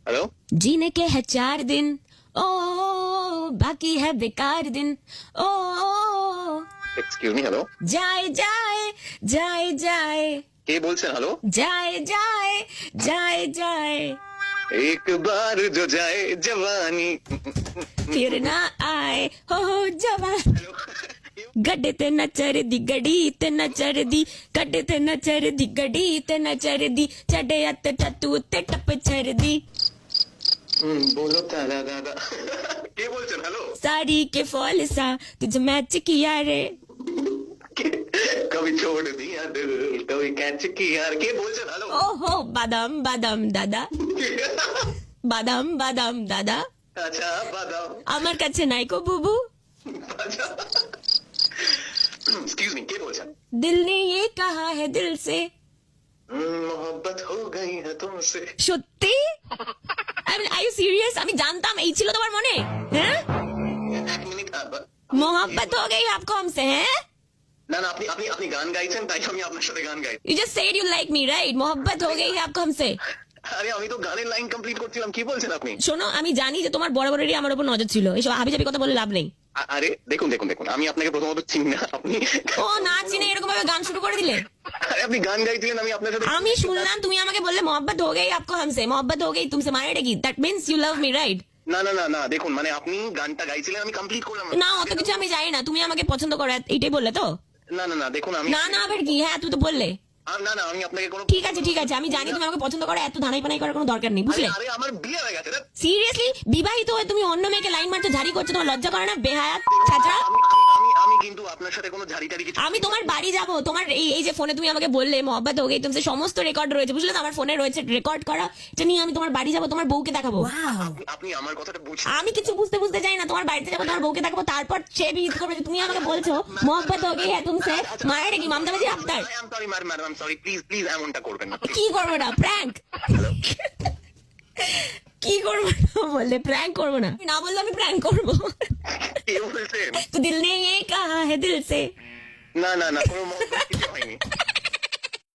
Hello जीने के है 4 दिन, ओ बाकी है बेकार दिन, ओ एक्सक्यूज मी हेलो जाए जाए जाए जाए কে বলছেন हेलो जाए जाए जाए जाए एक बार जो जाए जवानी फिर ना आए हो जवान गड्ढे ते न चढ़ दी गड़ी ते न चढ़ दी गड्ढे ते न चढ़ दी गड़ी ते न चढ़ दी चढ़े अत टट्टू ते टप छड़ दी बोलो तारा दादा কে বলছেন हेलो साड़ी के फॉल सा तुझे मैच किया रे कभी छोड़ दिया दिल कभी कैच किया কে বলছেন हेलो ओहो बादाम बादाम दादा बादाम बादाम दादा আচ্ছা বাদাম আমার কাছে নাই কো বুবু আচ্ছা एक्सक्यूज मी কে বলছেন दिल ने ये कहा है दिल से मोहब्बत हो गई है तुमसे সত্যি আর ইউ সিরিয়াস আমি জানতাম এই ছিল তোমার মনে হ্যাঁ এক মিনিট मोहब्बत हो गई आपको हमसे हैं না না আপনি আপনি আপনি গান গাইছেন তাই আমি আপনার সাথে গান গাই You just said you like me, right? मोहब्बत हो गई है आपको हमसे। আরে আমি তো গানের লাইন কমপ্লিট করছিলাম কি বলছেন আপনি শোনো আমি জানি যে তোমার বরাবরই আমার উপর নজর ছিল এসব হাবিজাবি কথা বলে লাভ নেই আরে দেখুন দেখুন দেখুন আমি আপনাকে প্রথমত চিনি না আপনি ও না চিনে এরকম ভাবে গান শুরু করে দিলে আরে আপনি গান গাইছিলেন আমি আপনার সাথে আমি শুনলাম তুমি আমাকে বললে मोहब्बत हो गई आपको हमसे मोहब्बत हो गई तुमसे मानेটা কি that means you love me right না না না না দেখুন মানে আপনি গানটা গাইছিলেন আমি কমপ্লিট করলাম না অত কিছু আমি জানি না তুমি আমাকে পছন্দ করো এইটাই বললে তো না না না দেখুন আমি না না আবার কি হ্যাঁ তুই তো বললে না না আমি আপনাকে কোনো ঠিক আছে আমি জানি তুমি আমাকে পছন্দ করো এত ধানাই পানাই করার কোনো দরকার নেই বুঝলে আরে আমার বিয়ে হয়ে গেছে রে সিরিয়াসলি বিবাহিত হয়ে তুমি অন্য মেয়েকে লাইন মারছো ঝাড়ি করছো তোমার লজ্জা করে না বেহায়াত ছাত্রা আমি আমি আমি কিন্তু আপনার সাথে কোনো ঝাড়ি টাড়ি কিছু আমি তোমার বাড়ি যাব তোমার এই যে ফোনে তুমি আমাকে বললে मोहब्बत हो गई तुमसे সমস্ত রেকর্ড রয়েছে বুঝলে তো আমার ফোনে রয়েছে রেকর্ড করা এটা নিয়ে আমি তোমার বাড়ি যাব তোমার বউকে দেখাবো আপনি আমার কথাটা বুঝছেন আমি কিছু বুঝতে যাই না তোমার বাড়িতে যাবো তোমার বউকে দেখাবো তারপর সে বিয়ে করবে যে তুমি আমাকে বলছো मोहब्बत हो गई है तुमसे মায়ের কি মামদাবাজি আফতার I am sorry madam I am sorry please please এমনটা করবেন না কি করবো না প্র্যাঙ্ক কি করবো না বললে প্র্যাঙ্ক করবো না না বললে আমি প্র্যাঙ্ক করবো কে বলছেন তো দিল ने ये कहा है दिल से না না না কোনো মহব্বত কিছু হয়নি